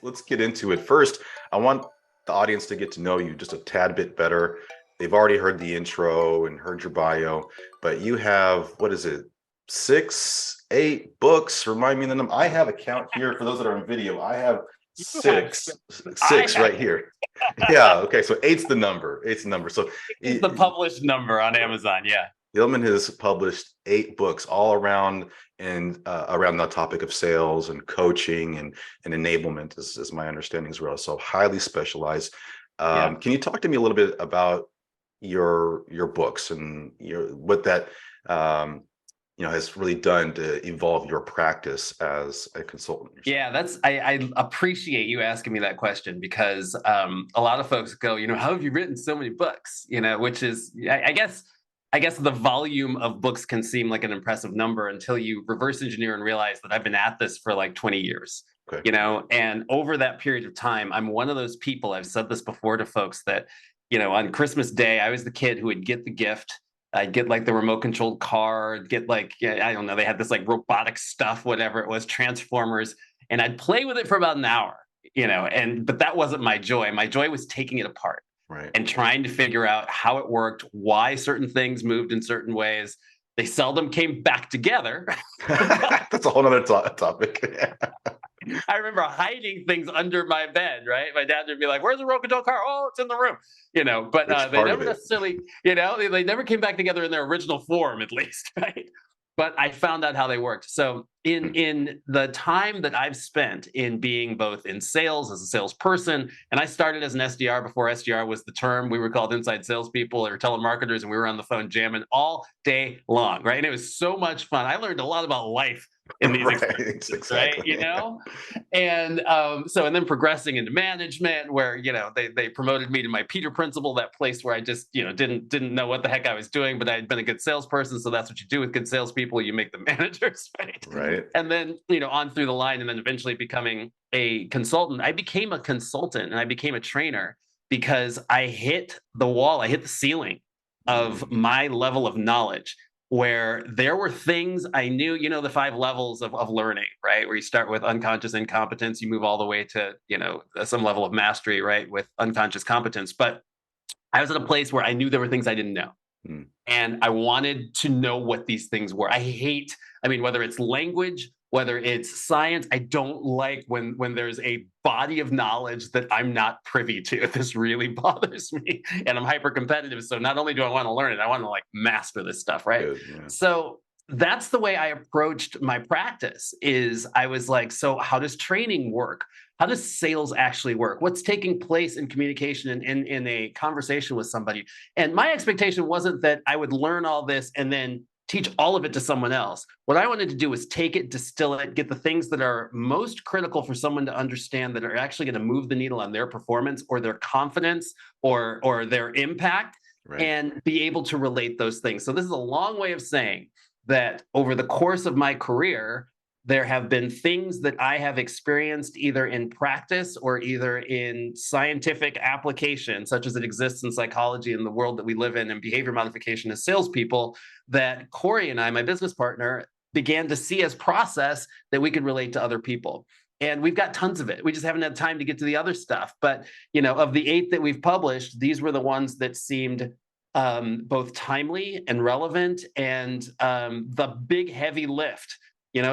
let's get into it. First, I want the audience to get to know you just a tad bit better. They've already heard the intro and heard your bio, but you have, what is it, 8 books? Remind me of the number. I have a count here for those that are in video. I have You have six right here. Yeah. Okay. So eight's the number. Eight's the number. So is the published number on Amazon. Yeah. Hilmon has published 8 books all around and around the topic of sales and coaching and enablement is my understanding as well. So highly specialized. Yeah. Can you talk to me a little bit about your books and what that has really done to evolve your practice as a consultant? Yeah, I appreciate you asking me that question because a lot of folks go, how have you written so many books? Which is, I guess the volume of books can seem like an impressive number until you reverse engineer and realize that I've been at this for like 20 years. Okay. And over that period of time, I'm one of those people, I've said this before to folks that, on Christmas Day, I was the kid who would get the gift. I'd get like the remote controlled car, get like, I don't know, they had this like robotic stuff, whatever it was, Transformers, and I'd play with it for about an hour, but that wasn't my joy. My joy was taking it apart. Right. And trying to figure out how it worked, why certain things moved in certain ways. They seldom came back together. That's a whole other topic. I remember hiding things under my bed, right? My dad would be like, "Where's the remote control car?" "Oh, it's in the room." But they never necessarily, they never came back together in their original form, at least, right? But I found out how they worked. So in the time that I've spent in being both in sales as a salesperson, and I started as an SDR before SDR was the term. We were called inside salespeople or telemarketers, and we were on the phone jamming all day long, right? And it was so much fun. I learned a lot about life in these experiences, exactly. right? And and then progressing into management, where they promoted me to my Peter principal, that place where I just didn't know what the heck I was doing, but I had been a good salesperson, so that's what you do with good salespeople, you make them managers, right? Right. And then on through the line, and then eventually becoming a consultant. I became a consultant and I became a trainer because I hit the wall, I hit the ceiling of my level of knowledge, where there were things I knew, the 5 levels of learning, right? Where you start with unconscious incompetence, you move all the way to, some level of mastery, right? With unconscious competence. But I was at a place where I knew there were things I didn't know. And I wanted to know what these things were. Whether it's language, whether it's science, I don't like when there's a body of knowledge that I'm not privy to. This really bothers me. And I'm hyper competitive. So not only do I want to learn it, I want to like master this stuff, right? Good, yeah. So that's the way I approached my practice. Is I was like, so how does training work? How does sales actually work? What's taking place in communication and in a conversation with somebody? And my expectation wasn't that I would learn all this and then teach all of it to someone else. What I wanted to do was take it, distill it, get the things that are most critical for someone to understand that are actually going to move the needle on their performance or their confidence or their impact, Right. And be able to relate those things. So this is a long way of saying that over the course of my career, there have been things that I have experienced either in practice or either in scientific application, such as it exists in psychology in the world that we live in and behavior modification as salespeople, that Corey and I, my business partner, began to see as process that we could relate to other people. And we've got tons of it. We just haven't had time to get to the other stuff. But, of the 8 that we've published, these were the ones that seemed both timely and relevant, and the big heavy lift.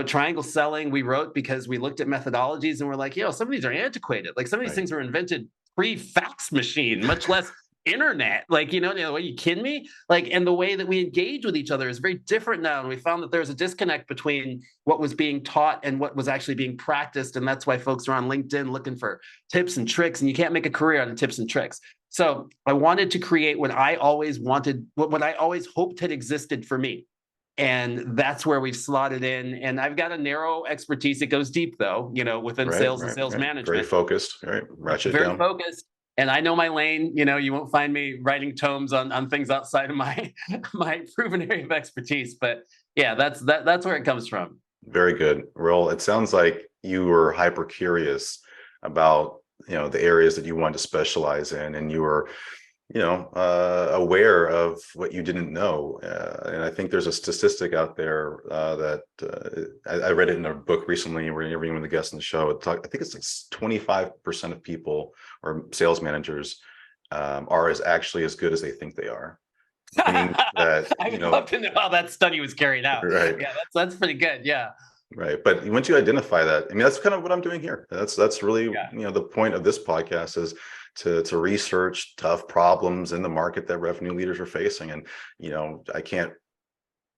Triangle selling, we wrote because we looked at methodologies and we're like, some of these are antiquated. Like some of these things were invented pre-fax machine, much less internet. Like, are you kidding me? Like, and the way that we engage with each other is very different now. And we found that there's a disconnect between what was being taught and what was actually being practiced. And that's why folks are on LinkedIn looking for tips and tricks, and you can't make a career out of tips and tricks. So I wanted to create what I always wanted, what I always hoped had existed for me. And that's where we've slotted in. And I've got a narrow expertise. It goes deep, though, within sales and sales management. Very focused, right? Ratchet Very down. focused. And I know my lane. You won't find me writing tomes on things outside of my proven area of expertise. But yeah, that's where it comes from. Very good. Well, it sounds like you were hyper curious about the areas that you wanted to specialize in, and you were aware of what you didn't know. And I think there's a statistic out there that I read it in a book recently. We're interviewing the guests on the show. I think it's like 25% of people or sales managers are actually as good as they think they are. Meaning that, I would love to know how that study was carried out. right. Yeah, that's pretty good. Yeah. Right. But once you identify that, I mean, that's kind of what I'm doing here. That's really, Yeah. the point of this podcast is to research tough problems in the market that revenue leaders are facing. And, I can't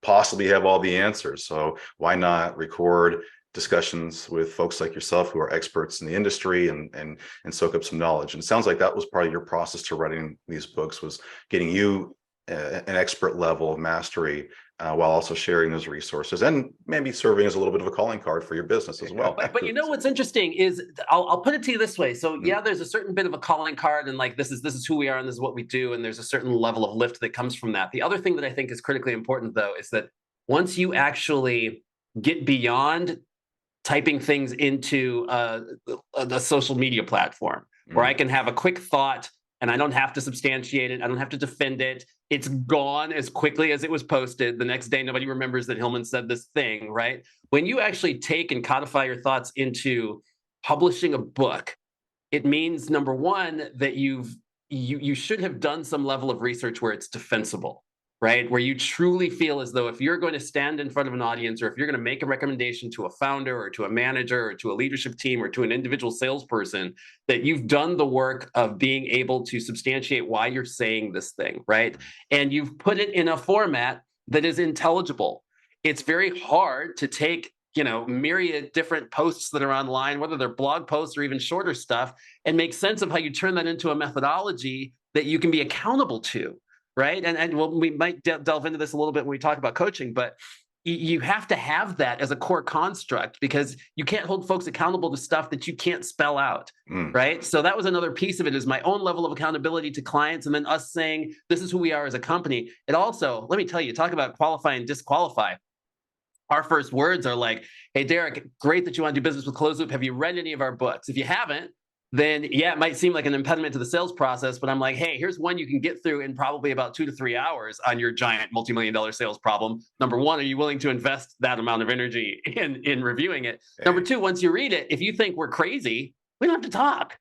possibly have all the answers. So why not record discussions with folks like yourself who are experts in the industry and soak up some knowledge. And it sounds like that was part of your process to writing these books, was getting you an expert level of mastery while also sharing those resources and maybe serving as a little bit of a calling card for your business as well. But what's interesting is I'll put it to you this way. So yeah, there's a certain bit of a calling card, and like this is who we are and this is what we do, and there's a certain level of lift that comes from that. The other thing that I think is critically important though is that once you actually get beyond typing things into a social media platform where I can have a quick thought and I don't have to substantiate it, I don't have to defend it. It's gone as quickly as it was posted. The next day, nobody remembers that Hilmon said this thing, right? When you actually take and codify your thoughts into publishing a book, it means, number one, that you should have done some level of research where it's defensible, right? Where you truly feel as though if you're going to stand in front of an audience, or if you're going to make a recommendation to a founder or to a manager or to a leadership team or to an individual salesperson, that you've done the work of being able to substantiate why you're saying this thing, right? And you've put it in a format that is intelligible. It's very hard to take myriad different posts that are online, whether they're blog posts or even shorter stuff, and make sense of how you turn that into a methodology that you can be accountable to. Right. And well, we might delve into this a little bit when we talk about coaching, but you have to have that as a core construct, because you can't hold folks accountable to stuff that you can't spell out. Right. So that was another piece of it, is my own level of accountability to clients, and then us saying, this is who we are as a company. It also, let me tell you, talk about qualify and disqualify. Our first words are like, hey, Derek, great that you want to do business with ClozeLoop. Have you read any of our books? If you haven't, then yeah, it might seem like an impediment to the sales process, but I'm like, hey, here's one you can get through in probably about 2 to 3 hours on your giant multi-million-dollar sales problem. Number one, are you willing to invest that amount of energy in reviewing it? Number two, once you read it, if you think we're crazy, we don't have to talk.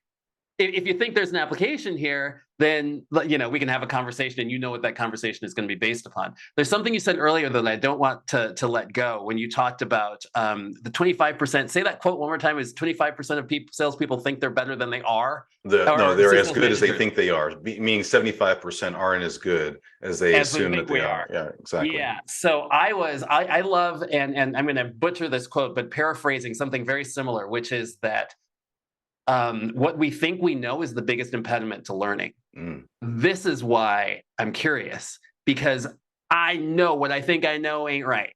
If you think there's an application here, then we can have a conversation, and what that conversation is going to be based upon. There's something you said earlier that I don't want to let go, when you talked about the 25%. Say that quote one more time. Is 25% of salespeople think they're better than they are? No, they're as good as they think they are. Meaning 75% aren't as good as they assume that they are. Yeah, exactly. Yeah. So I love, and I'm going to butcher this quote, but paraphrasing something very similar, which is that what we think we know is the biggest impediment to learning. This is why I'm curious, because I know what I think I know ain't right.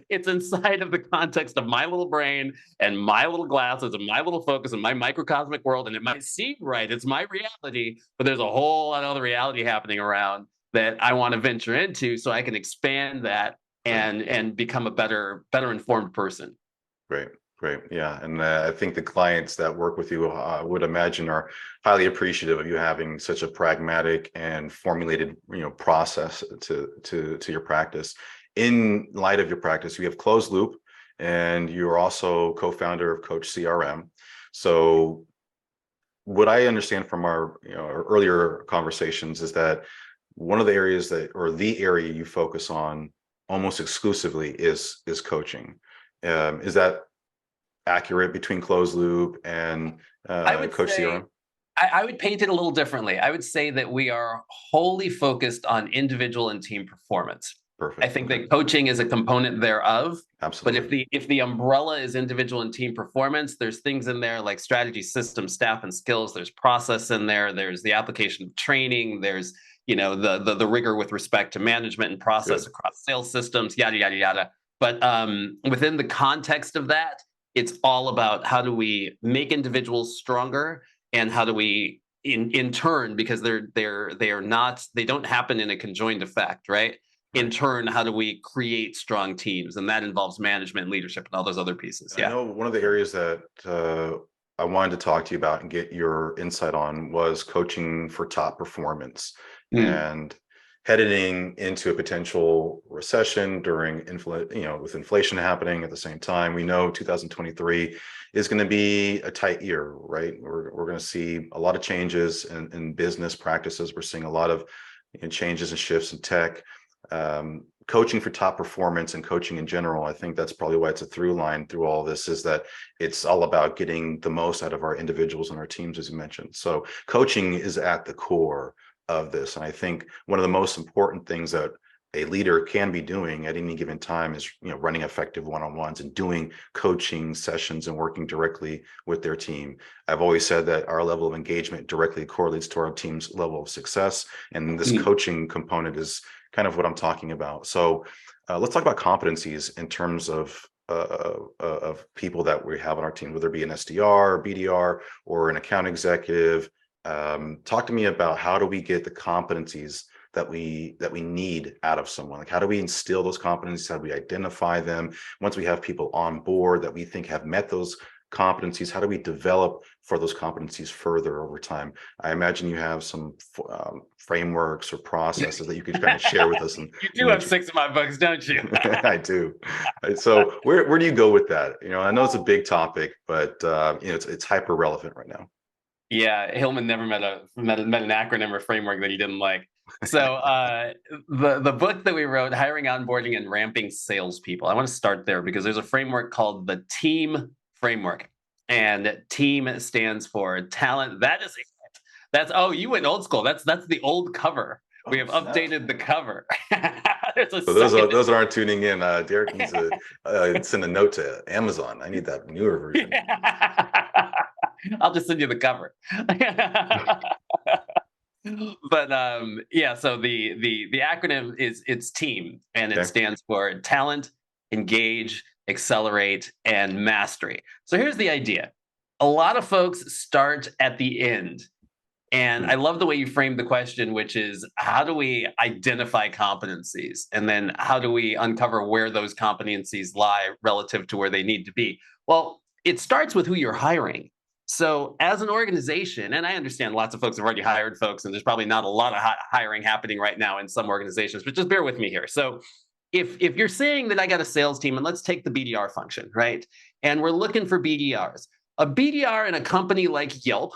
It's inside of the context of my little brain and my little glasses and my little focus and my microcosmic world. And it might seem right. It's my reality, but there's a whole lot of other reality happening around that I want to venture into, so I can expand that and become a better informed person. Great. Yeah. And I think the clients that work with you, would imagine, are highly appreciative of you having such a pragmatic and formulated, process to your practice. In light of your practice, you have ClozeLoop, and you're also co-founder of CoachCRM. So what I understand from our earlier conversations is that one of the areas the area you focus on almost exclusively is coaching. Is that accurate between ClozeLoop and CoachCRM? I would paint it a little differently. I would say that we are wholly focused on individual and team performance. Perfect. I think that coaching is a component thereof. Absolutely. But if the umbrella is individual and team performance, there's things in there like strategy, system, staff, and skills. There's process in there. There's the application of training. There's the rigor with respect to management and process across sales systems, yada yada yada. But within the context of that, it's all about how do we make individuals stronger, and how do we in turn, because they don't happen in a conjoined effect, right? In turn, how do we create strong teams? And that involves management, leadership, and all those other pieces. I know one of the areas that I wanted to talk to you about and get your insight on was coaching for top performance. Mm. And heading into a potential recession during with inflation happening at the same time, we know 2023 is going to be a tight year, right? We're going to see a lot of changes in business practices. We're seeing a lot of changes and shifts in tech. Coaching for top performance and coaching in general, I think that's probably why it's a through line through all this, is that it's all about getting the most out of our individuals and our teams, as you mentioned. So coaching is at the core of this. And I think one of the most important things that a leader can be doing at any given time is, running effective one-on-ones and doing coaching sessions and working directly with their team. I've always said that our level of engagement directly correlates to our team's level of success. And this coaching component is kind of what I'm talking about. So let's talk about competencies in terms of people that we have on our team, whether it be an SDR, BDR, or an account executive. Talk to me about, how do we get the competencies that we need out of someone? Like, how do we instill those competencies? How do we identify them? Once we have people on board that we think have met those competencies, how do we develop for those competencies further over time? I imagine you have some frameworks or processes that you could kind of share with us. And You do have 6 of my books, don't you? I do. So where do you go with that? I know it's a big topic, but it's hyper relevant right now. Yeah, Hilmon never met an acronym or framework that he didn't like. So the book that we wrote, Hiring, Onboarding, and Ramping Salespeople, I want to start there because there's a framework called the TEAM framework, and TEAM stands for talent. That is it. Oh, you went old school. That's the old cover. We have updated the cover. So those aren't tuning in. Derek needs to send a note to Amazon. I need that newer version. I'll just send you the cover. But yeah, so the acronym it's TEAM, and it stands for talent, engage, accelerate, and mastery. So here's the idea. A lot of folks start at the end. And I love the way you framed the question, which is, how do we identify competencies? And then how do we uncover where those competencies lie relative to where they need to be? Well, it starts with who you're hiring. So as an organization, and I understand lots of folks have already hired folks, and there's probably not a lot of hiring happening right now in some organizations, but just bear with me here. So if you're saying that I got a sales team, and let's take the BDR function, right? And we're looking for BDRs. A BDR in a company like Yelp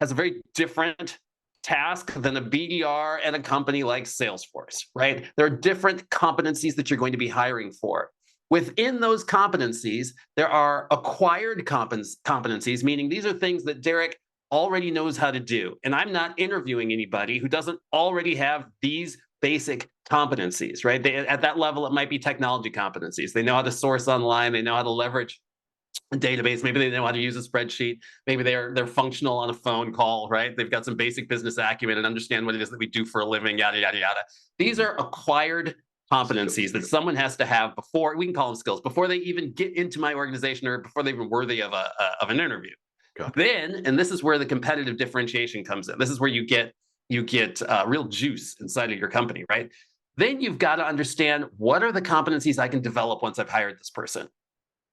has a very different task than a BDR at a company like Salesforce, right? There are different competencies that you're going to be hiring for. Within those competencies, there are acquired competencies, meaning these are things that Derek already knows how to do. And I'm not interviewing anybody who doesn't already have these basic competencies, right? At that level, it might be technology competencies. They know how to source online. They know how to leverage a database. Maybe they know how to use a spreadsheet. Maybe they're functional on a phone call, right? They've got some basic business acumen and understand what it is that we do for a living, yada, yada, yada. These are acquired competencies that someone has to have before, we can call them skills, before they even get into my organization or before they're even worthy of an interview. Then, and this is where the competitive differentiation comes in. This is where you get real juice inside of your company, right? Then you've got to understand, what are the competencies I can develop once I've hired this person?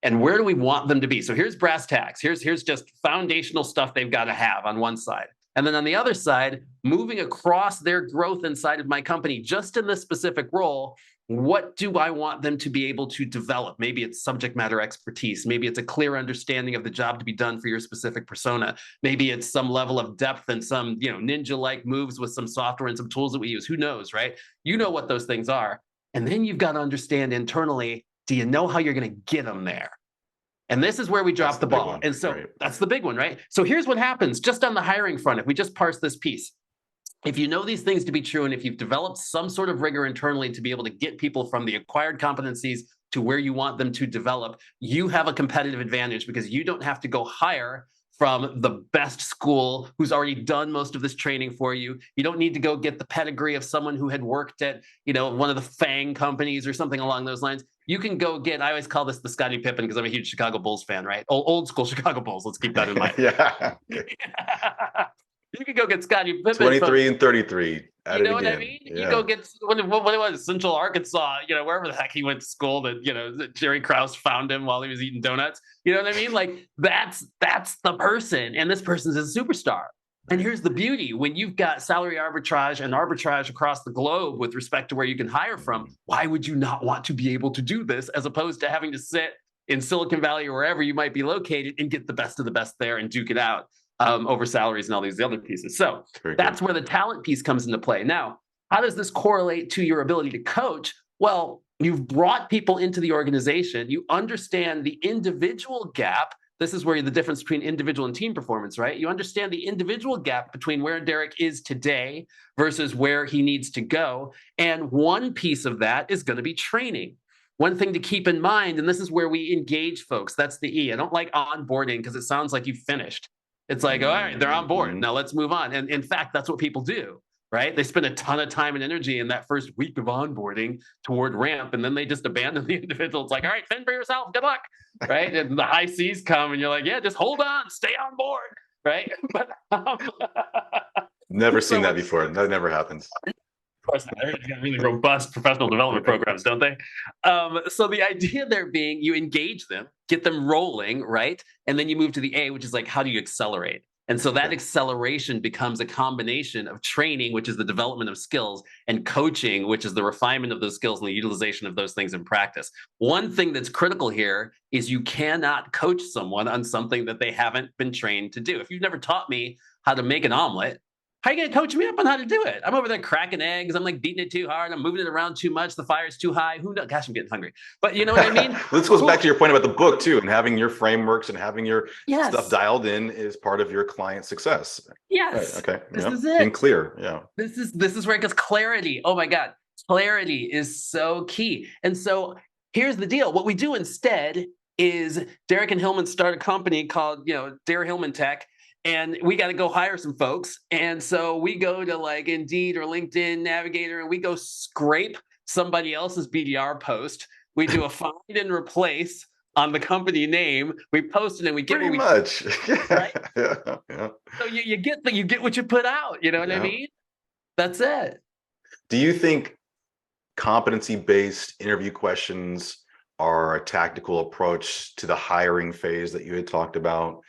And where do we want them to be? So here's brass tacks. Here's just foundational stuff they've got to have on one side. And then on the other side, moving across their growth inside of my company, just in this specific role, what do I want them to be able to develop? Maybe it's subject matter expertise. Maybe it's a clear understanding of the job to be done for your specific persona. Maybe it's some level of depth and some, ninja-like moves with some software and some tools that we use. Who knows, right? You know what those things are. And then you've got to understand internally, do you know how you're going to get them there? And this is where we drop the ball. And so that's the big one, right? So here's what happens just on the hiring front. If we just parse this piece, if you know these things to be true, and if you've developed some sort of rigor internally to be able to get people from the acquired competencies to where you want them to develop, you have a competitive advantage because you don't have to go hire from the best school who's already done most of this training for you. You don't need to go get the pedigree of someone who had worked at, one of the FANG companies or something along those lines. You can go get, I always call this the Scottie Pippen because I'm a huge Chicago Bulls fan, right? Old school Chicago Bulls. Let's keep that in mind. Yeah. You can go get Scottie Pippen. 23 and 33. At You it know what I again. mean? You go Yeah. get what it was, Central Arkansas, wherever the heck he went to school that Jerry Krause found him while he was eating donuts. You know what I mean? Like that's the person, and this person's a superstar. And Right. here's the beauty: when you've got salary arbitrage and arbitrage across the globe with respect to where you can hire from, Mhm. why would you not want to be able to do this as opposed to having to sit in Silicon Valley or wherever you might be located and get the best of the best there and duke it out over salaries and all these other pieces? So Very good. that's where the talent piece comes into play. Now, how does this correlate to your ability to coach? Well, you've brought people into the organization. You understand the individual gap. This is where the difference between individual and team performance, right? You understand the individual gap between where Derek is today versus where he needs to go. And one piece of that is going to be training. One thing to keep in mind, and this is where we engage folks, that's the E. I don't like onboarding because it sounds like you finished. It's like, all right, they're on board. Mhm. Now let's move on. And in fact, that's what people do, right? They spend a ton of time and energy in that first week of onboarding toward ramp, and then they just abandon the individual. It's like, all right, fend for yourself. Good luck, right? And the high seas come, and you're like, yeah, just hold on, stay on board, right? But Never seen so that before. That never happens. of course not. Everybody's got really robust professional development programs, don't they? So the idea there being you engage them, get them rolling, right? And then you move to the A, which is like, how do you accelerate? And so that Okay. acceleration becomes a combination of training, which is the development of skills, and coaching, which is the refinement of those skills and the utilization of those things in practice. One thing that's critical here is you cannot coach someone on something that they haven't been trained to do. If you've never taught me how to make an omelet, how are you going to coach me up on how to do it? I'm over there cracking eggs. I'm like beating it too hard. I'm moving it around too much. The fire's too high. Who knows? Gosh, I'm getting hungry. But you know what I mean? This goes back Who? to your point about the book too, and having your frameworks and having your stuff Yes. dialed in is part of your client success. Right. Yes. Okay. This Yeah. is Being it. clear. Yeah. This is where it gets clarity. Oh my God. Clarity is so key. And so here's the deal. What we do instead is Derek and Hilmon start a company called, Dare Hilmon Tech. And we got to go hire some folks. And so we go to like Indeed or LinkedIn Navigator and we go scrape somebody else's BDR post. We do a find and replace on the company name. We post it and we get Pretty what we much. Yeah. right. Yeah. Yeah. So you get what you put out. You know what I Yeah. mean? That's it. Do you think competency-based interview questions are a tactical approach to the hiring phase that you had talked about?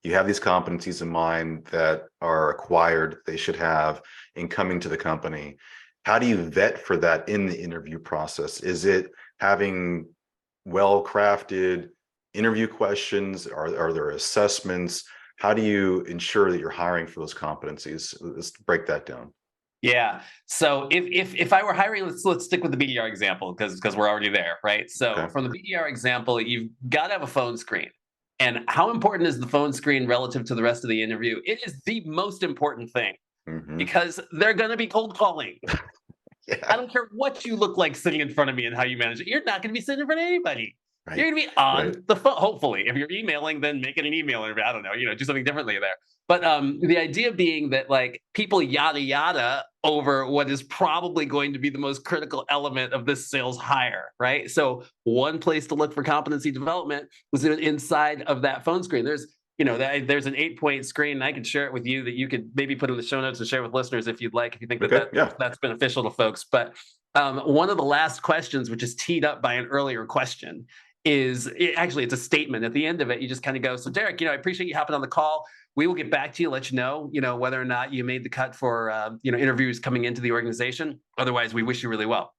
You have these competencies in mind that are acquired, they should have in coming to the company. How do you vet for that in the interview process? Is it having well-crafted interview questions? Are there assessments? How do you ensure that you're hiring for those competencies? Let's break that down. Yeah. So if I were hiring, let's stick with the BDR example because we're already there, right? So Okay. from the BDR example, you've got to have a phone screen. And how important is the phone screen relative to the rest of the interview? It is the most important thing Hmm. because they're going to be cold calling. I Yeah. don't care what you look like sitting in front of me and how you manage it. You're not going to be sitting in front of anybody. You're Right. going to be Right. on the phone. Hopefully, if you're emailing, then make it an email interview. I don't know, do something differently there. But the idea being that like people yada yada over what is probably going to be the most critical element of this sales hire, right? So one place to look for competency development was inside of that phone screen. There's an 8-point screen, and I could share it with you that you could maybe put in the show notes and share with listeners if you'd like, if you think that, Okay. that Yeah. that's beneficial to folks. But one of the last questions, which is teed up by an earlier question, it's a statement. At the end of it, you just kind of go, so Derek, I appreciate you hopping on the call. We will get back to you, let you know, whether or not you made the cut for, interviews coming into the organization. Otherwise, we wish you really well.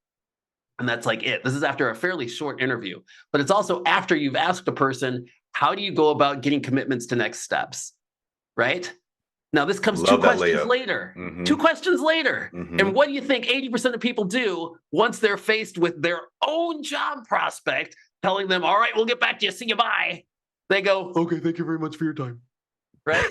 And that's like it. This is after a fairly short interview, but it's also after you've asked a person, how do you go about getting commitments to next steps? Right? Now, this comes two Love that questions layup. later. Hmm. 2 questions later. Hmm. And what do you think 80% of people do once they're faced with their own job prospect telling them, all right, we'll get back to you. See you. Bye. They go, okay, thank you very much for your time. Right?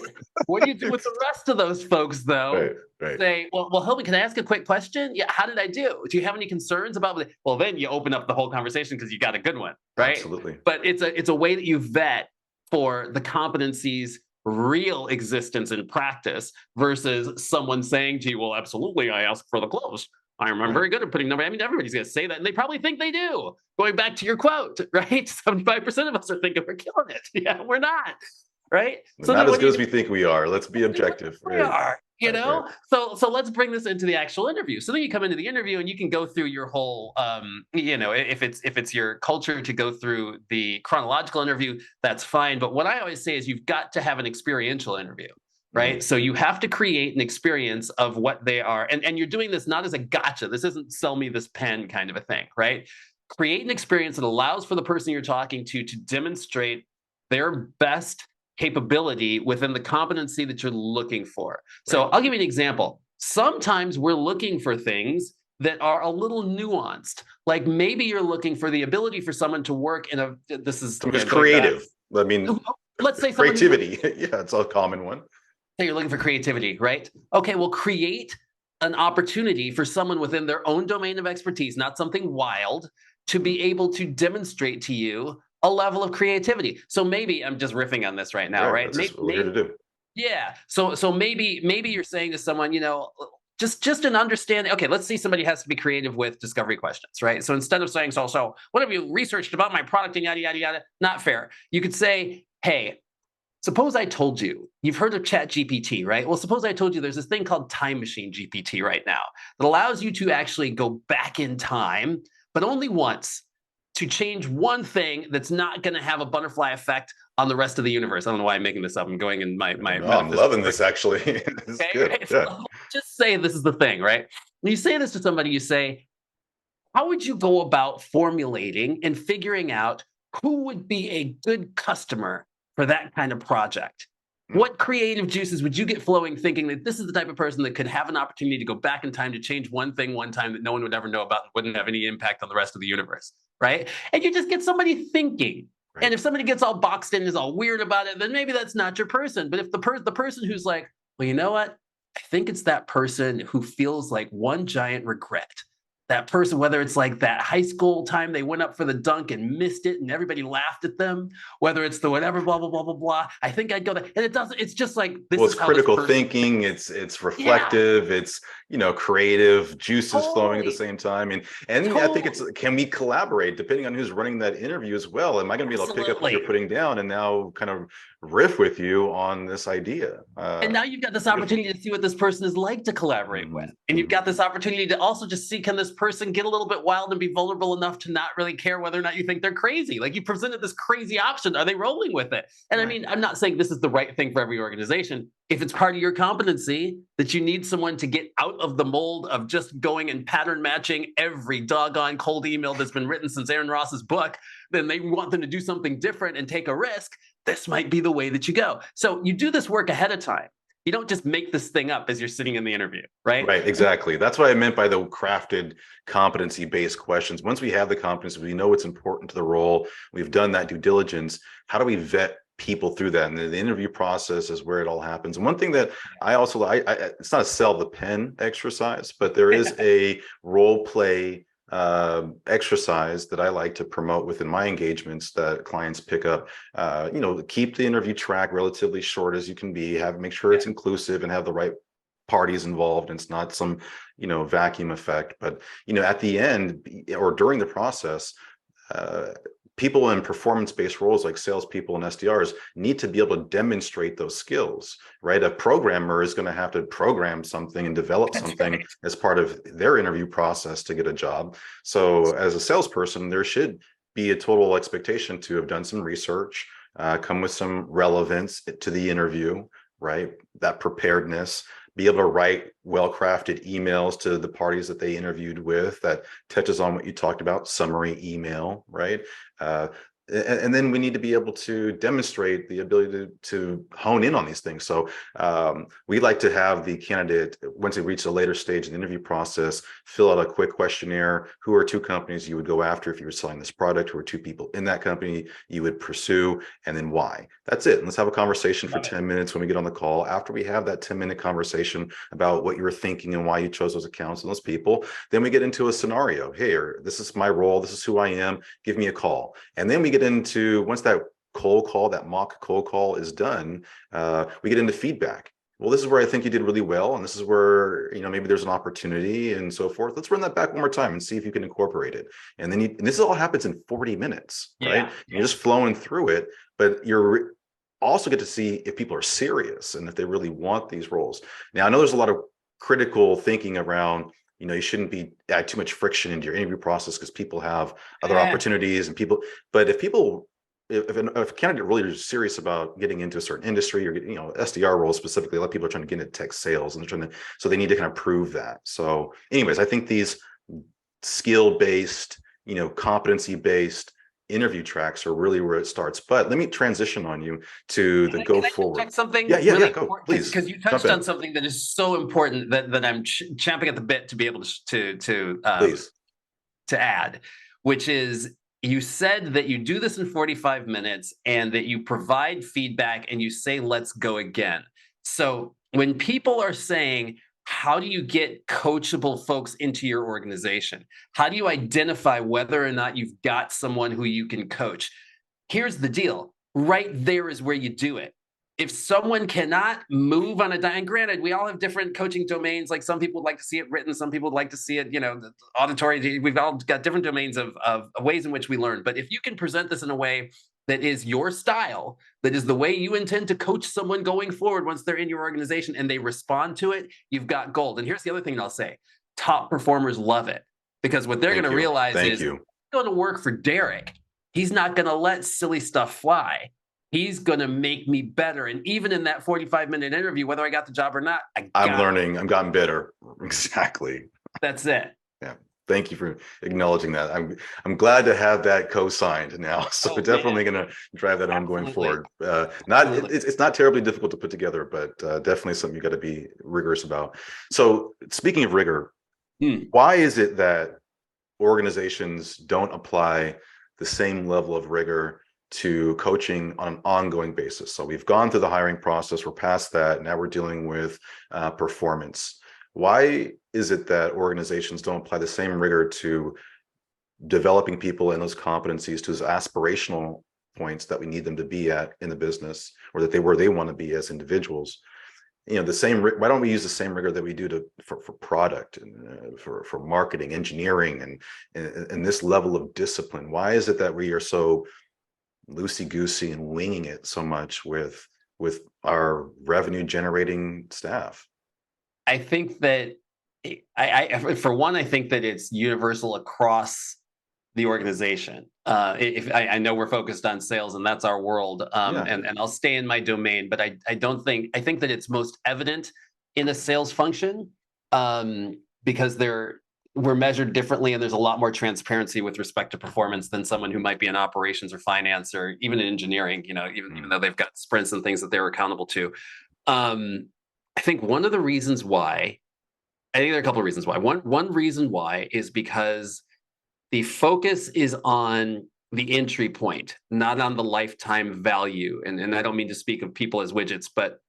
What do you do with the rest of those folks, though? Right. Right. Say, well, Hilmon, can I ask a quick question? Yeah, how did I do? Do you have any concerns about it? Well, then you open up the whole conversation because you got a good one, right? Absolutely. But it's a way that you vet for the competencies real existence in practice versus someone saying to you, well, absolutely, I asked for the close. I'm Right. very good at putting numbers. I mean, everybody's going to say that, and they probably think they do. Going back to your quote, right? 75% of us are thinking we're killing it. Yeah, we're not, right? We're So not then as what do good you as we think we are. Let's be objective. we Right. are. You Right, right. know, so let's bring this into the actual interview. So then you come into the interview and you can go through your whole, if it's your culture to go through the chronological interview, that's fine. But what I always say is you've got to have an experiential interview, right? Mm, So you have to create an experience of what they are, and you're doing this not as a gotcha. This isn't sell me this pen kind of a thing, right? Create an experience that allows for the person you're talking to demonstrate their best capability within the competency that you're looking for. So right. I'll give you an example. Sometimes we're looking for things that are a little nuanced. Like maybe you're looking for the ability for someone to work in a, this is Who's again going back. creative. I mean, Let's say someone who's creativity. Yeah, it's a common one. say you're looking for creativity, right? Okay, well, create an opportunity for someone within their own domain of expertise, not something wild, to Mm, be able to demonstrate to you a level of creativity. So maybe I'm just riffing on this right now, right. right? That's just what we're here to do. Yeah. So maybe you're saying to someone, just an understanding. Okay, let's see. Somebody has to be creative with discovery questions, right? So instead of saying, so what have you researched about my product and yada yada yada? Not fair. You could say, hey, suppose I told you, you've heard of Chat GPT, right? Well, suppose I told you there's this thing called Time Machine GPT right now that allows you to actually go back in time, but only once, to change one thing that's not going to have a butterfly effect on the rest of the universe. I don't know why I'm making this up. I'm going in my No, I'm metaphysical. loving this actually. This is Okay, good. right? Yeah. So just say this is the thing, right? When you say this to somebody, you say, how would you go about formulating and figuring out who would be a good customer for that kind of project? Mm, What creative juices would you get flowing thinking that this is the type of person that could have an opportunity to go back in time to change one thing one time that no one would ever know about and wouldn't have any impact on the rest of the universe, right? And you just get somebody thinking. And right. if somebody gets all boxed in and is all weird about it, then maybe that's not your person. But if the person who's like, well, you know what? I think it's that person who feels like one giant regret, that person, whether it's like that high school time they went up for the dunk and missed it and everybody laughed at them, whether it's the whatever, blah, blah, blah, blah, blah. I think I'd go there. And it doesn't, it's just like, this Well, it's is how this critical person thinking. thinks. It's Yeah, reflective. It's creative juices flowing at the totally. same time. And I think it's, Totally. can we collaborate depending on who's running that interview as well? Am I going to be able to pick up what you're Absolutely. putting down and now kind of riff with you on this idea? And now you've got this Beautiful. opportunity to see what this person is like to collaborate with. Hmm. And you've Hmm. got this opportunity to also just see, can this person get a little bit wild and be vulnerable enough to not really care whether or not you think they're crazy? Like you presented this crazy option. Are they rolling with it? And I Right. mean, I'm not saying this is the right thing for every organization. If it's part of your competency that you need someone to get out of the mold of just going and pattern matching every doggone cold email that's been written since Aaron Ross's book, then they want them to do something different and take a risk. This might be the way that you go. So you do this work ahead of time. You don't just make this thing up as you're sitting in the interview, right? Right, exactly. That's what I meant by the crafted competency-based questions. Once we have the competence, we know what's important to the role, we've done that due diligence. How do we vet people through that? And the interview process is where it all happens. And one thing that I also, it's not a sell the pen exercise, but there is a role play exercise that I like to promote within my engagements that clients pick up. Keep the interview track relatively short as you can be, make sure Yeah. it's inclusive and have the right parties involved, and it's not some vacuum effect. But at the end or during the process, uh, people in performance-based roles like salespeople and SDRs need to be able to demonstrate those skills, right? A programmer is going to have to program something and develop That's something right. as part of their interview process to get a job. So as a salesperson, there should be a total expectation to have done some research, come with some relevance to the interview, right? That preparedness, be able to write well-crafted emails to the parties that they interviewed with that touches on what you talked about, summary email, right? Uh, and then we need to be able to demonstrate the ability to hone in on these things. So we like to have the candidate, once they reach a later stage in the interview process, fill out a quick questionnaire. Who are two companies you would go after if you were selling this product? Who are two people in that company you would pursue? And then why? That's it. And let's have a conversation for Love it. 10 minutes when we get on the call. After we have that 10-minute conversation about what you were thinking and why you chose those accounts and those people, then we get into a scenario. Hey, this is my role. This is who I am. Give me a call. And then we get into, once that cold call, that mock cold call is done, we get into feedback. Well, this is where I think you did really well, and this is where maybe there's an opportunity and so forth. Let's run that back one more time and see if you can incorporate it. And then and this all happens in 40 minutes, right? Yeah. You're just flowing through it, but also get to see if people are serious and if they really want these roles. Now, I know there's a lot of critical thinking around, you shouldn't be add too much friction into your interview process because people have other opportunities and people, but if a candidate really is serious about getting into a certain industry or SDR roles specifically, a lot of people are trying to get into tech sales and they're trying to, so they need to kind of prove that. So anyways, I think these skill-based, competency-based interview tracks are really where it starts. But let me transition on you to the go Can I just forward. check something Yeah, really go, important? please. Because you touched on something that is so important that I'm champing at the bit to be able to add, which is, you said that you do this in 45 minutes and that you provide feedback and you say, let's go again. So when people are saying, how do you get coachable folks into your organization? How do you identify whether or not you've got someone who you can coach? Here's the deal. Right there is where you do it. If someone cannot move on a and granted, we all have different coaching domains. Like some people would like to see it written, some people would like to see it, auditory. We've all got different domains of ways in which we learn. But if you can present this in a way that is your style, that is the way you intend to coach someone going forward once they're in your organization and they respond to it, you've got gold. And here's the other thing I'll say. Top performers love it, because what they're going to realize is, it's going to work for Derek. He's not going to let silly stuff fly. He's going to make me better. And even in that 45-minute interview, whether I got the job or not, I'm learning. I'm gotten better. Exactly. That's it. Yeah. Thank you for acknowledging that. I'm glad to have that co-signed now. So definitely going to drive that home going forward. It's not terribly difficult to put together, but definitely something you got to be rigorous about. So speaking of rigor, why is it that organizations don't apply the same level of rigor to coaching on an ongoing basis? So we've gone through the hiring process, we're past that, now we're dealing with performance. Why is it that organizations don't apply the same rigor to developing people in those competencies, to those aspirational points that we need them to be at in the business, or that where they want to be as individuals? The same. Why don't we use the same rigor that we do for product and for marketing, engineering, and this level of discipline? Why is it that we are so loosey-goosey and winging it so much with our revenue generating staff? I think that for one, I think that it's universal across the organization. If I know we're focused on sales and that's our world, and I'll stay in my domain, but I think that it's most evident in a sales function, because we're measured differently and there's a lot more transparency with respect to performance than someone who might be in operations or finance or even in engineering, even though they've got sprints and things that they're accountable to. I think one of the reasons why, I think there are a couple of reasons why. One reason why is because the focus is on the entry point, not on the lifetime value. And I don't mean to speak of people as widgets, but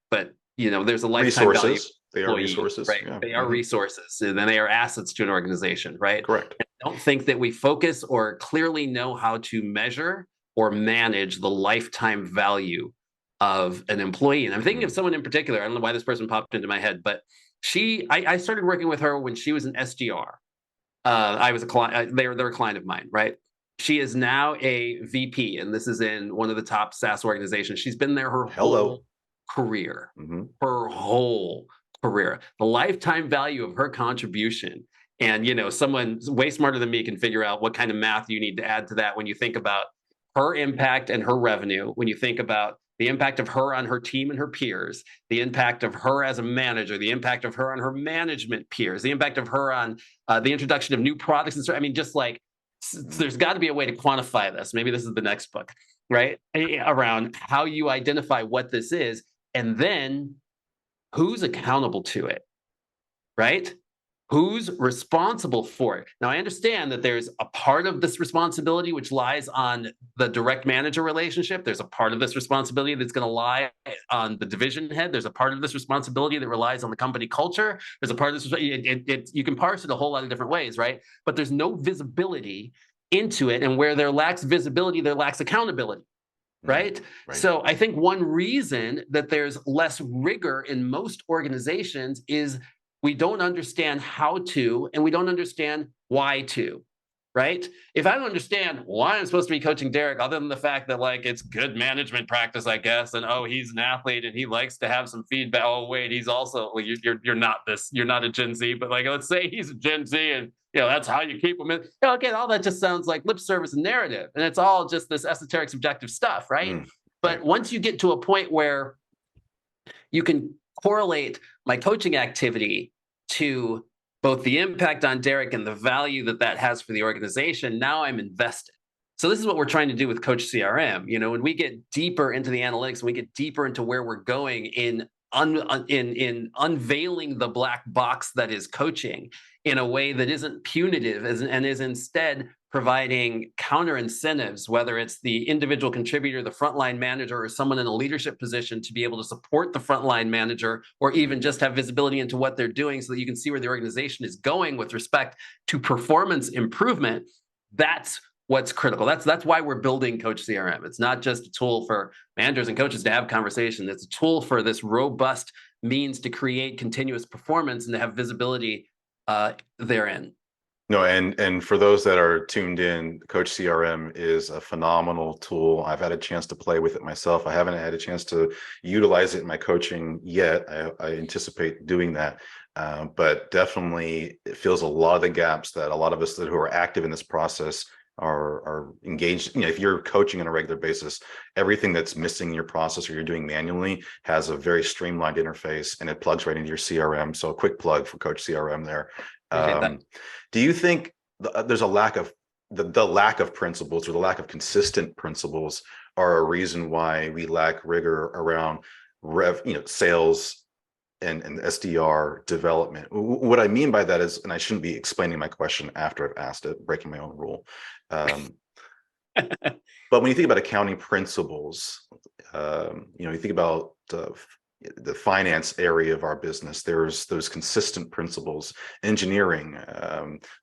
there's a lifetime value. They are resources, right? Yeah. They are resources, and then they are assets to an organization, right? Correct. And I don't think that we focus or clearly know how to measure or manage the lifetime value of an employee. And I'm thinking of someone in particular. I don't know why this person popped into my head, but I started working with her when she was an SDR. I was a client. They're a client of mine, right? She is now a VP, and this is in one of the top SaaS organizations. She's been there her whole career. Her whole career. The lifetime value of her contribution. And someone way smarter than me can figure out what kind of math you need to add to that when you think about her impact and her revenue, when you think about the impact of her on her team and her peers, the impact of her as a manager, the impact of her on her management peers, the impact of her on the introduction of new products. And so, I mean, just like, there's got to be a way to quantify this. Maybe this is the next book, right? Around how you identify what this is, and then who's accountable to it, right? Who's responsible for it? Now, I understand that there's a part of this responsibility which lies on the direct manager relationship. There's a part of this responsibility that's going to lie on the division head. There's a part of this responsibility that relies on the company culture. There's a part of this, you can parse it a whole lot of different ways, right? But there's no visibility into it. And where there lacks visibility, there lacks accountability. Right? So I think one reason that there's less rigor in most organizations is we don't understand how to, and we don't understand why to, right? If I don't understand why I'm supposed to be coaching Derek, other than the fact that like it's good management practice, I guess, and oh, he's an athlete and he likes to have some feedback. Oh, wait, he's also well, you're not this, you're not a Gen Z, but like let's say he's a Gen Z, and that's how you keep him in. Again, all that just sounds like lip service and narrative, and it's all just this esoteric, subjective stuff, right? But Right. once you get to a point where you can correlate my coaching activity to both the impact on Derek and the value that that has for the organization, now I'm invested. So this is what we're trying to do with Coach CRM. When we get deeper into the analytics, when we get deeper into where we're going in unveiling the black box that is coaching in a way that isn't punitive and is instead providing counter incentives, whether it's the individual contributor, the frontline manager, or someone in a leadership position to be able to support the frontline manager, or even just have visibility into what they're doing so that you can see where the organization is going with respect to performance improvement. That's what's critical. That's why we're building Coach CRM. It's not just a tool for managers and coaches to have conversation. It's a tool for this robust means to create continuous performance and to have visibility therein. No, and for those that are tuned in, Coach CRM is a phenomenal tool. I've had a chance to play with it myself. I haven't had a chance to utilize it in my coaching yet. I anticipate doing that. But definitely it fills a lot of the gaps that a lot of us who are active in this process are engaged. If you're coaching on a regular basis, everything that's missing in your process or you're doing manually has a very streamlined interface, and it plugs right into your CRM. So a quick plug for Coach CRM there. Do you think there's a lack of the lack of principles, or the lack of consistent principles, are a reason why we lack rigor around sales and SDR development? What I mean by that is, and I shouldn't be explaining my question after I've asked it, breaking my own rule. But when you think about accounting principles, you think about the finance area of our business, there's those consistent principles. Engineering,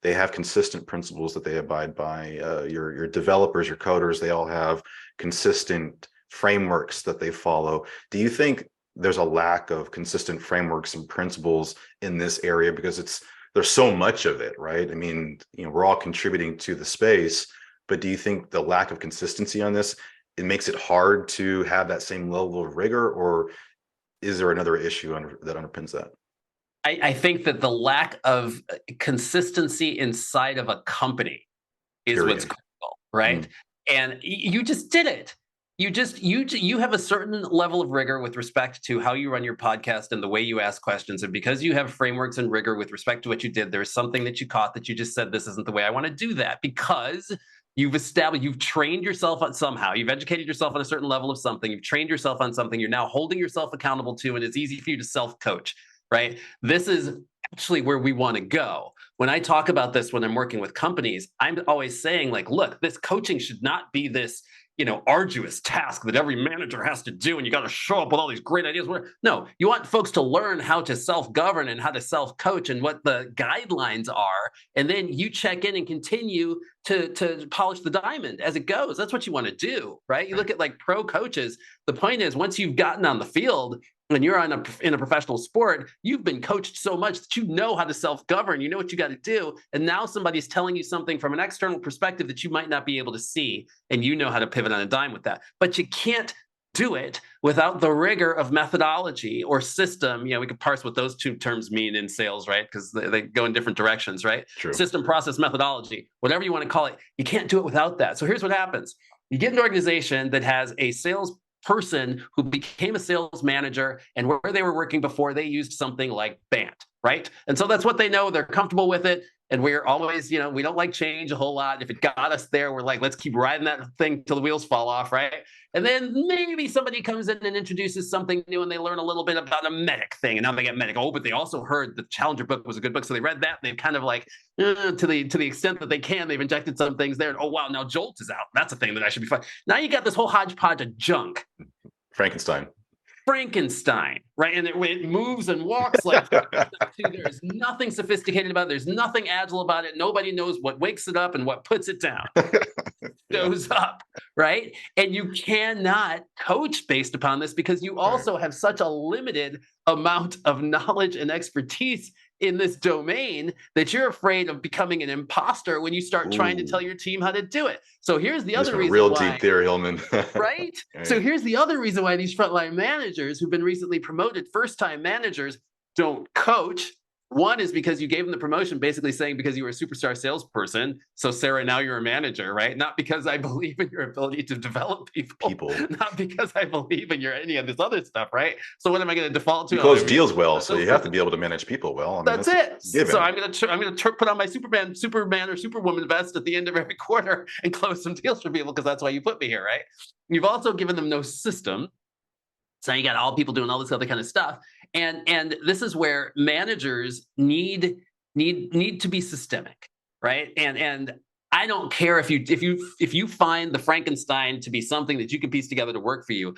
they have consistent principles that they abide by. Your developers, your coders, they all have consistent frameworks that they follow. Do you think there's a lack of consistent frameworks and principles in this area because there's so much of it, right? I mean, we're all contributing to the space, but do you think the lack of consistency on this, it makes it hard to have that same level of rigor, or is there another issue that underpins that? I think that the lack of consistency inside of a company is Period. what's critical, right? And you just did it. You have a certain level of rigor with respect to how you run your podcast and the way you ask questions. And because you have frameworks and rigor with respect to what you did, there's something that you caught that you just said, this isn't the way I want to do that, because you've trained yourself on somehow, you've educated yourself on a certain level of something, you've trained yourself on something you're now holding yourself accountable to, and it's easy for you to self-coach, right? This is actually where we want to go. When I talk about this, when I'm working with companies, I'm always saying, like, look, this coaching should not be this arduous task that every manager has to do, and you got to show up with all these great ideas. No, you want folks to learn how to self-govern and how to self-coach and what the guidelines are, and then you check in and continue to polish the diamond as it goes. That's what you want to do, right? You look at like pro coaches. The point is, once you've gotten on the field and you're in a professional sport, you've been coached so much that you know how to self-govern. You know what you got to do. And now somebody's telling you something from an external perspective that you might not be able to see, and you know how to pivot on a dime with that. But you can't do it without the rigor of methodology or system. We could parse what those two terms mean in sales, right? Because they go in different directions, right? True. System, process, methodology, whatever you want to call it. You can't do it without that. So here's what happens. You get an organization that has a sales person who became a sales manager, and where they were working before, they used something like BANT, right? And so that's what they know. They're comfortable with it. And we're always, we don't like change a whole lot. If it got us there, we're like, let's keep riding that thing till the wheels fall off, right? And then maybe somebody comes in and introduces something new, and they learn a little bit about a medic thing, and now they get medic. Oh, but they also heard the Challenger book was a good book, so they read that. They've kind of like, to the extent that they can, they've injected some things there. And, oh wow, now Jolt is out. That's a thing that I should be fine. Now you got this whole hodgepodge of junk. Frankenstein, right? And it moves and walks like there's nothing sophisticated about it. There's nothing agile about it. Nobody knows what wakes it up and what puts it down. Goes up, right? And you cannot coach based upon this, because you also have such a limited amount of knowledge and expertise in this domain that you're afraid of becoming an imposter when you start trying to Ooh, tell your team how to do it. So here's the this other went reason real why. deep there, Hillman. Right? So Right. here's the other reason why these frontline managers who've been recently promoted, first-time managers, don't coach. One is because you gave them the promotion, basically saying because you were a superstar salesperson. So Sarah, now you're a manager, right? Not because I believe in your ability to develop people, People. not because I believe in your any of this other stuff, right? So what am I going to default to? You Oh, close deals well, so you have to salesperson. be able to manage people well. I mean, That's that's a it. So given. I'm gonna put on my Superman or Superwoman vest at the end of every quarter and close some deals for people because that's why you put me here, right? You've also given them no system. So you got all people doing all this other kind of stuff. And this is where managers need to be systemic, right? And I don't care if you find the Frankenstein to be something that you can piece together to work for you,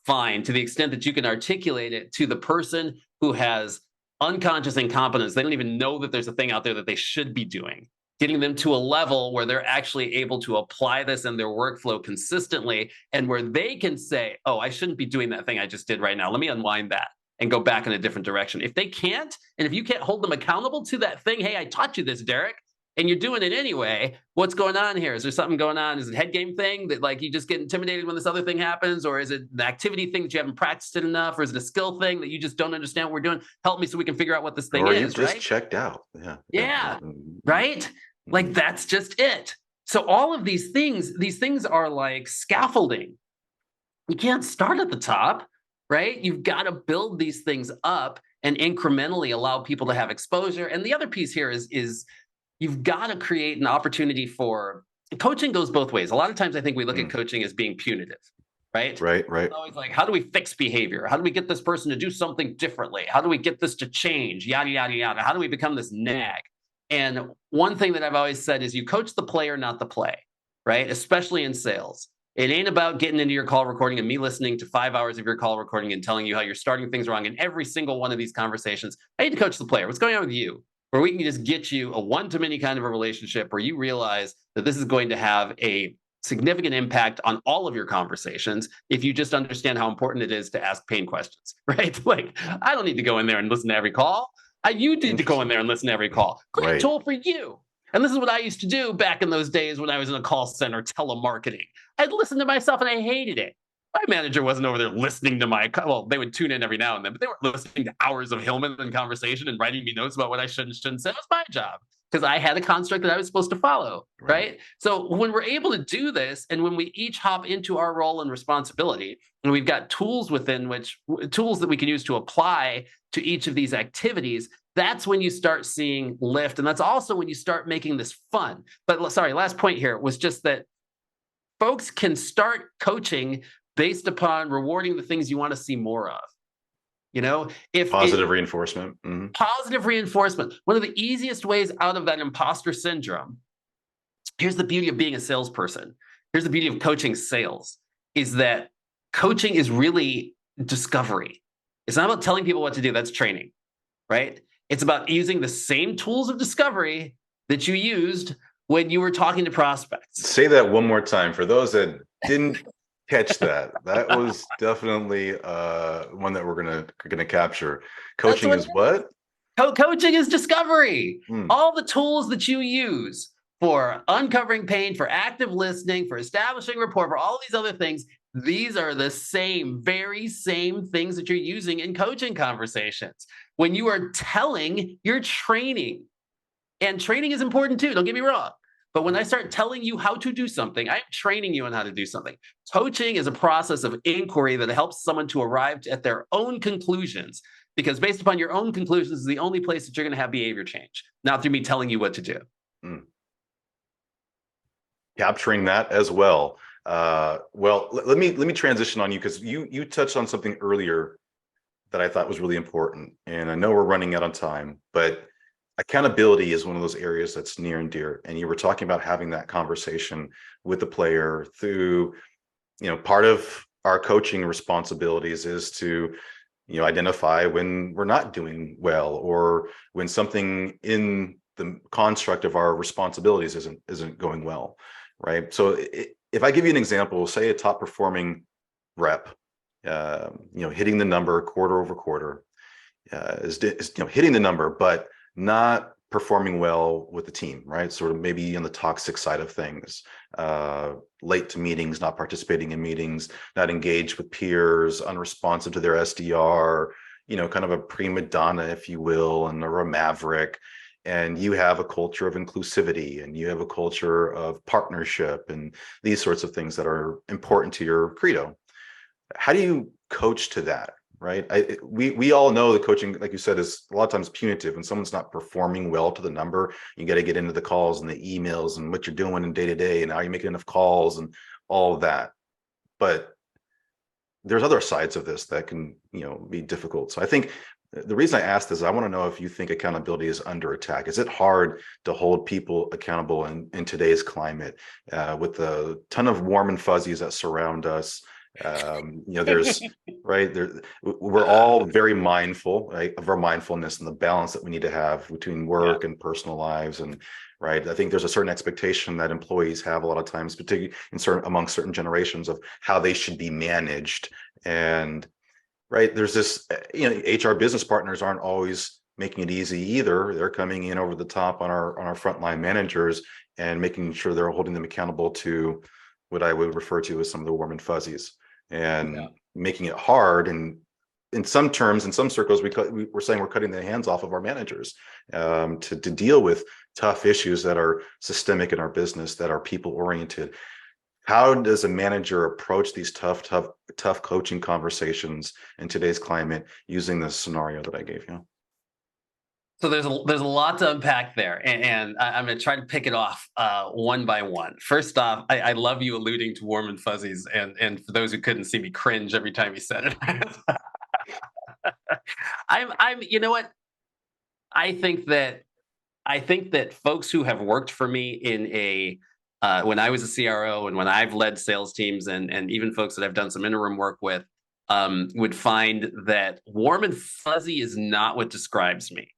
fine, to the extent that you can articulate it to the person who has unconscious incompetence. They don't even know that there's a thing out there that they should be doing, getting them to a level where they're actually able to apply this in their workflow consistently and where they can say, oh, I shouldn't be doing that thing I just did right now. Let me unwind that and go back in a different direction. If they can't, and if you can't hold them accountable to that thing, hey, I taught you this, Derek, and you're doing it anyway, what's going on here? Is there something going on? Is it a head game thing that like you just get intimidated when this other thing happens? Or is it an activity thing that you haven't practiced it enough? Or is it a skill thing that you just don't understand what we're doing? Help me so we can figure out what this thing Or you is, just right? checked out. Yeah. Yeah. Yeah, Mhm. right? Like that's just it. So all of these things are like scaffolding. You can't start at the top, right? You've got to build these things up and incrementally allow people to have exposure. And the other piece here is you've got to create an opportunity for coaching goes both ways. A lot of times I think we look at Mm. coaching as being punitive, right? Right. It's Right. always like, how do we fix behavior? How do we get this person to do something differently? How do we get this to change? Yada, yada, yada. How do we become this nag? And one thing that I've always said is you coach the player, not the play, right? Especially in sales. It ain't about getting into your call recording and me listening to 5 hours of your call recording and telling you how you're starting things wrong in every single one of these conversations. I need to coach the player. What's going on with you? Where we can just get you a one-to-many kind of a relationship where you realize that this is going to have a significant impact on all of your conversations if you just understand how important it is to ask pain questions, right? Like, I don't need to go in there and listen to every call. You need to go in Interesting. there and listen to every call. Great Right. tool for you. And this is what I used to do back in those days when I was in a call center telemarketing. I'd listen to myself and I hated it. My manager wasn't over there listening to well, they would tune in every now and then, but they weren't listening to hours of Hilmon and conversation and writing me notes about what I should and shouldn't say. It was my job because I had a construct that I was supposed to follow, Right. right? So when we're able to do this and when we each hop into our role and responsibility, and we've got tools tools that we can use to apply to each of these activities, that's when you start seeing lift. And that's also when you start making this fun. But sorry, last point here was just that folks can start coaching based upon rewarding the things you want to see more of. You know, if Positive reinforcement. positive reinforcement, one of the easiest ways out of that imposter syndrome, here's the beauty of being a salesperson. Here's the beauty of coaching sales is that coaching is really discovery. It's not about telling people what to do. That's training, right? It's about using the same tools of discovery that you used when you were talking to prospects. Say that one more time for those that didn't catch that. That was definitely one that we're gonna capture. Coaching is what? Coaching is discovery. Hmm. All the tools that you use for uncovering pain, for active listening, for establishing rapport, for all these other things, these are the very same things that you're using in coaching conversations. When you are telling, you're training. And training is important too, don't get me wrong. But when I start telling you how to do something, I'm training you on how to do something. Coaching is a process of inquiry that helps someone to arrive at their own conclusions, because based upon your own conclusions is the only place that you're going to have behavior change, not through me telling you what to do. Capturing that as well. Well, let me transition on you because you touched on something earlier that I thought was really important, and I know we're running out of time, but accountability is one of those areas that's near and dear. And you were talking about having that conversation with the player through, part of our coaching responsibilities is to, identify when we're not doing well or when something in the construct of our responsibilities isn't going well, right? So if I give you an example, say a top performing rep, hitting the number quarter over quarter, is hitting the number, but not performing well with the team, right? Sort of maybe on the toxic side of things, late to meetings, not participating in meetings, not engaged with peers, unresponsive to their SDR, kind of a prima donna, if you will, and or a maverick. And you have a culture of inclusivity, and you have a culture of partnership, and these sorts of things that are important to your credo. How do you coach to that? Right. We all know the coaching, like you said, is a lot of times punitive. When someone's not performing well to the number, you got to get into the calls and the emails and what you're doing in day to day and how you're making enough calls and all of that. But there's other sides of this that can, be difficult. So I think the reason I asked is I want to know if you think accountability is under attack. Is it hard to hold people accountable in today's climate with a ton of warm and fuzzies that surround us? There's right there, we're all very mindful, right, of our mindfulness and the balance that we need to have between work and personal lives. And right, I think there's a certain expectation that employees have a lot of times, particularly among certain generations, of how they should be managed. And right, there's this, HR business partners aren't always making it easy either. They're coming in over the top on our frontline managers and making sure they're holding them accountable to what I would refer to as some of the warm and fuzzies, and making it hard. And in some terms, in some circles, we're saying we're cutting the hands off of our managers to deal with tough issues that are systemic in our business, that are people oriented. How does a manager approach these tough coaching conversations in today's climate using the scenario that I gave you? So there's a lot to unpack there, and I'm going to try to pick it off one by one. First off, I love you alluding to warm and fuzzies, and for those who couldn't see me cringe every time you said it. You know what? I think that folks who have worked for me when I was a CRO and when I've led sales teams, and even folks that I've done some interim work with, would find that warm and fuzzy is not what describes me.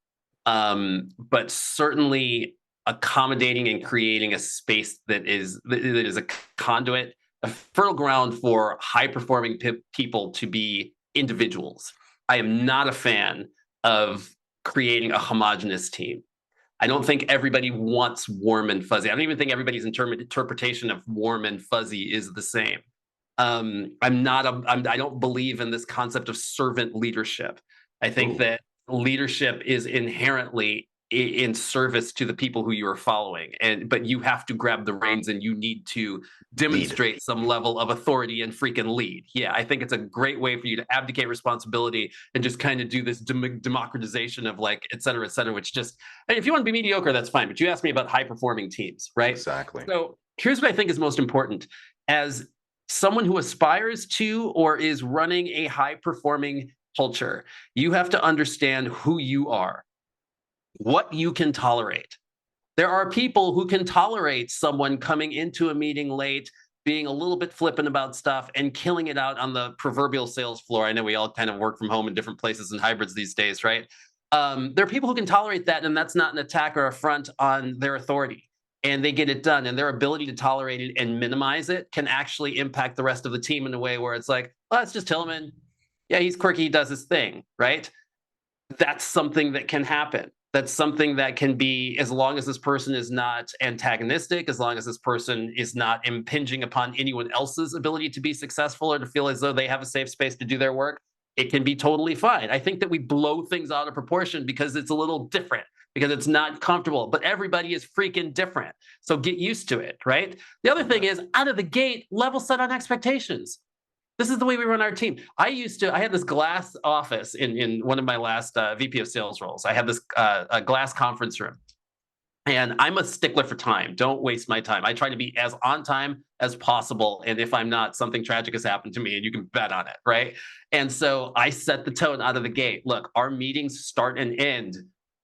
But certainly accommodating and creating a space that is a conduit, a fertile ground for high performing people to be individuals. I am not a fan of creating a homogenous team. I don't think everybody wants warm and fuzzy. I don't even think everybody's interpretation of warm and fuzzy is the same. I don't believe in this concept of servant leadership. I think that leadership is inherently in service to the people who you are following, but you have to grab the reins and you need to demonstrate some level of authority and freaking lead. Yeah, I think it's a great way for you to abdicate responsibility and just kind of do this democratization of et cetera, which just, if you want to be mediocre, that's fine. But you asked me about high performing teams, right? Exactly. So here's what I think is most important. As someone who aspires to or is running a high performing culture, you have to understand who you are, what you can tolerate. There are people who can tolerate someone coming into a meeting late, being a little bit flippant about stuff, and killing it out on the proverbial sales floor. I know we all kind of work from home in different places and hybrids these days, right? There are people who can tolerate that, and that's not an attack or affront on their authority. And they get it done, and their ability to tolerate it and minimize it can actually impact the rest of the team in a way where it's like, oh, it's just Hilmon. Yeah, he's quirky, he does his thing, right? That's something that can happen. That's something that can be, as long as this person is not antagonistic, as long as this person is not impinging upon anyone else's ability to be successful or to feel as though they have a safe space to do their work, it can be totally fine. I think that we blow things out of proportion because it's a little different, because it's not comfortable, but everybody is freaking different. So get used to it, right? The other thing is, out of the gate, level set on expectations. This is the way we run our team. I had this glass office in one of my last VP of sales roles. I had this a glass conference room. And I'm a stickler for time. Don't waste my time. I try to be as on time as possible. And if I'm not, something tragic has happened to me and you can bet on it, right? And so I set the tone out of the gate. Look, our meetings start and end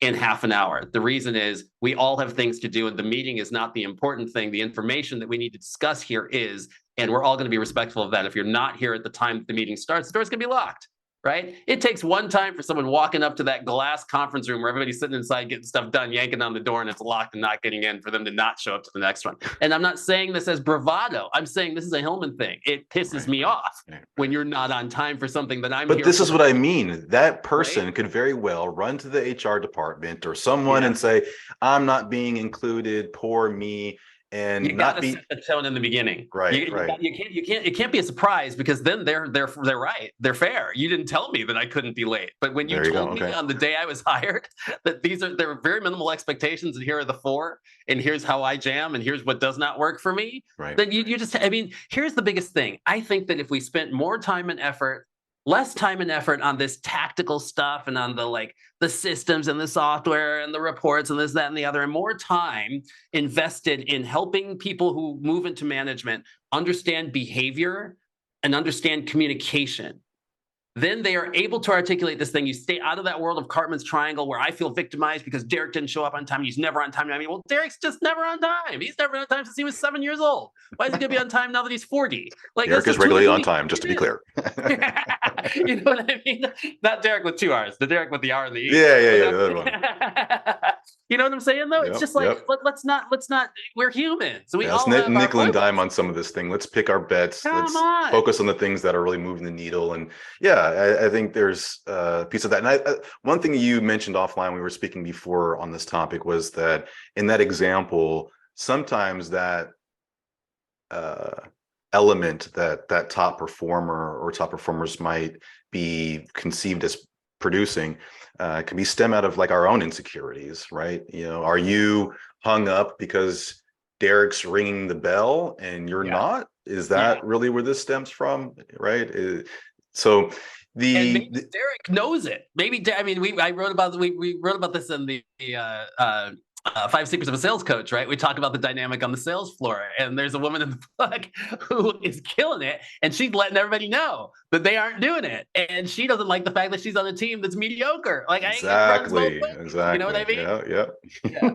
in half an hour. The reason is we all have things to do and the meeting is not the important thing. The information that we need to discuss here is, and we're all going to be respectful of that. If you're not here at the time the meeting starts, the door's going to be locked. right? It takes one time for someone walking up to that glass conference room where everybody's sitting inside getting stuff done, yanking on the door, and it's locked and not getting in, for them to not show up to the next one. And I'm not saying this as bravado. I'm saying this is a Hilmon thing. It pisses me off when you're not on time for something that I'm here But this for. is what I mean. That person Right? could very well run to the HR department or someone Yeah. and say, I'm not being included, poor me, and You got to set the tone in the beginning. right. It can't be a surprise, because then they're right. They're fair. You didn't tell me that I couldn't be late. But when you There you go. told me Okay. on the day I was hired that there are very minimal expectations, and here are the 4, and here's how I jam, and here's what does not work for me, Right. then you just, I mean, here's the biggest thing. I think that if we spent more time and effort, less time and effort on this tactical stuff and on the systems and the software and the reports and this, that, and the other, and more time invested in helping people who move into management understand behavior and understand communication, then they are able to articulate this thing. You stay out of that world of Cartman's triangle where I feel victimized because Derek didn't show up on time. He's never on time. I mean, well, Derek's just never on time. He's never on time since he was 7 years old. Why is he going to be on time now that he's 40? Like, Derek is regularly on time, just to be clear. You know what I mean? Not Derek with 2 R's, the Derek with the R and the E. Yeah, the other one. You know what I'm saying, though? It's just like, let's not, we're humans. So we all have nickel our and dime on some of this thing. Let's pick our bets. Come Let's on. focus on the things that are really moving the needle. And yeah, I think there's a piece of that. And one thing you mentioned offline, we were speaking before on this topic, was that in that example, sometimes that element that top performer or top performers might be conceived as producing can be stem out of like our own insecurities, right? You know, are you hung up because Derek's ringing the bell and you're not? Is that really where this stems from, right? So and maybe Derek knows it. Maybe, I mean, we wrote about this in the 5 Secrets of a Sales Coach, right? We talk about the dynamic on the sales floor, and there's a woman in the book who is killing it, and she's letting everybody know that they aren't doing it, and she doesn't like the fact that she's on a team that's mediocre. Like, exactly. You know what I mean? Yeah.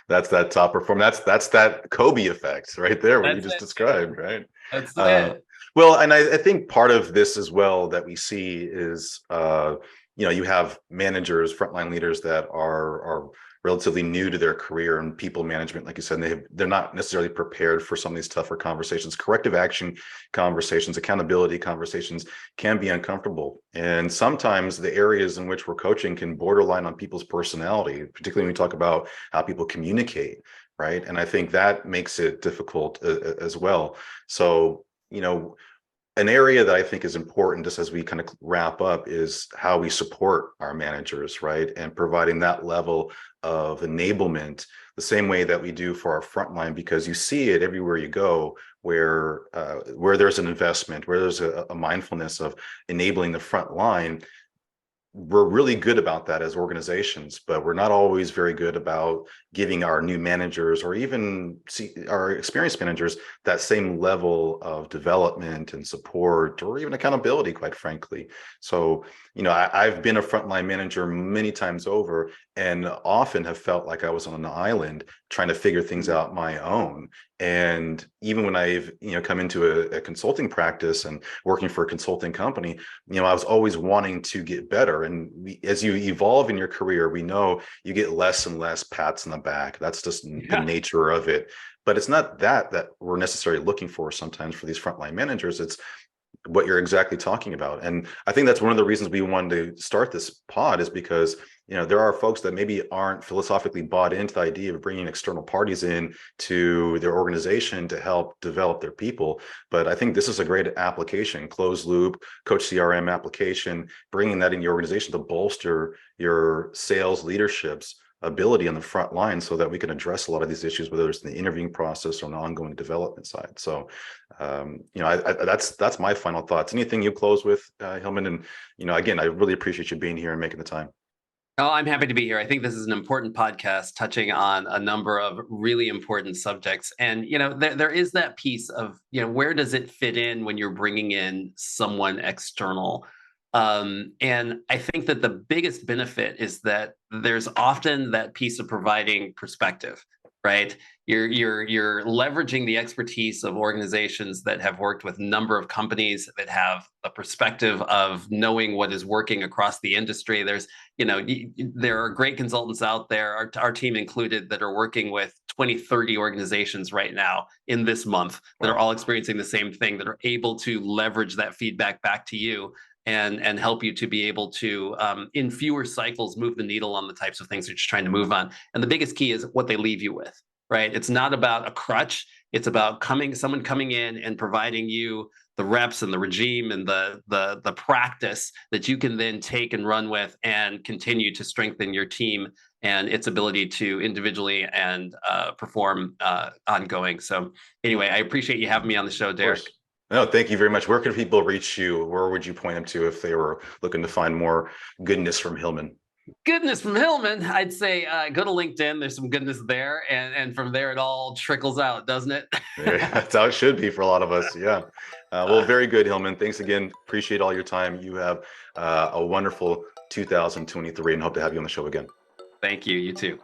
That's that top performer. That's that Kobe effect right there, what you just described, right? That's it. Well, and I think part of this as well that we see is, you have managers, frontline leaders that are relatively new to their career in people management. Like you said, they're not necessarily prepared for some of these tougher conversations. Corrective action conversations, accountability conversations can be uncomfortable. And sometimes the areas in which we're coaching can borderline on people's personality, particularly when we talk about how people communicate, right? And I think that makes it difficult as well. So, an area that I think is important, just as we kind of wrap up, is how we support our managers, right? And providing that level of enablement the same way that we do for our frontline, because you see it everywhere you go, where there's an investment, where there's a mindfulness of enabling the front line. We're really good about that as organizations, but we're not always very good about giving our new managers or even our experienced managers that same level of development and support or even accountability, quite frankly. So, I've been a frontline manager many times over and often have felt like I was on an island trying to figure things out my own. And even when I've, come into a consulting practice and working for a consulting company, I was always wanting to get better. And as you evolve in your career, we know you get less and less pats on the back. That's just the nature of it. But it's not that we're necessarily looking for sometimes for these frontline managers. It's what you're exactly talking about. And I think that's one of the reasons we wanted to start this pod, is because there are folks that maybe aren't philosophically bought into the idea of bringing external parties in to their organization to help develop their people. But I think this is a great application, ClozeLoop, CoachCRM application, bringing that in your organization to bolster your sales leadership's ability on the front line so that we can address a lot of these issues, whether it's in the interviewing process or on the ongoing development side. So, that's my final thoughts. Anything you close with, Hilmon? And, again, I really appreciate you being here and making the time. Oh, I'm happy to be here. I think this is an important podcast touching on a number of really important subjects. And, there is that piece of, where does it fit in when you're bringing in someone external? And I think that the biggest benefit is that there's often that piece of providing perspective, right? You're leveraging the expertise of organizations that have worked with a number of companies that have a perspective of knowing what is working across the industry. There's, there are great consultants out there, our team included, that are working with 20, 30 organizations right now in this month that are all experiencing the same thing, that are able to leverage that feedback back to you and help you to be able to, in fewer cycles, move the needle on the types of things that you're trying to move on. And the biggest key is what they leave you with, right? It's not about a crutch. It's about someone coming in and providing you the reps and the regime and the practice that you can then take and run with and continue to strengthen your team and its ability to individually and perform ongoing. So anyway, I appreciate you having me on the show, Derek. No, thank you very much. Where can people reach you? Where would you point them to if they were looking to find more goodness from Hilmon? Goodness from Hilmon, I'd say go to LinkedIn. There's some goodness there, and from there it all trickles out, doesn't it? Yeah, that's how it should be for a lot of us. Yeah. Well, very good, Hilmon. Thanks again. Appreciate all your time. You have a wonderful 2023, and hope to have you on the show again. Thank you. You too.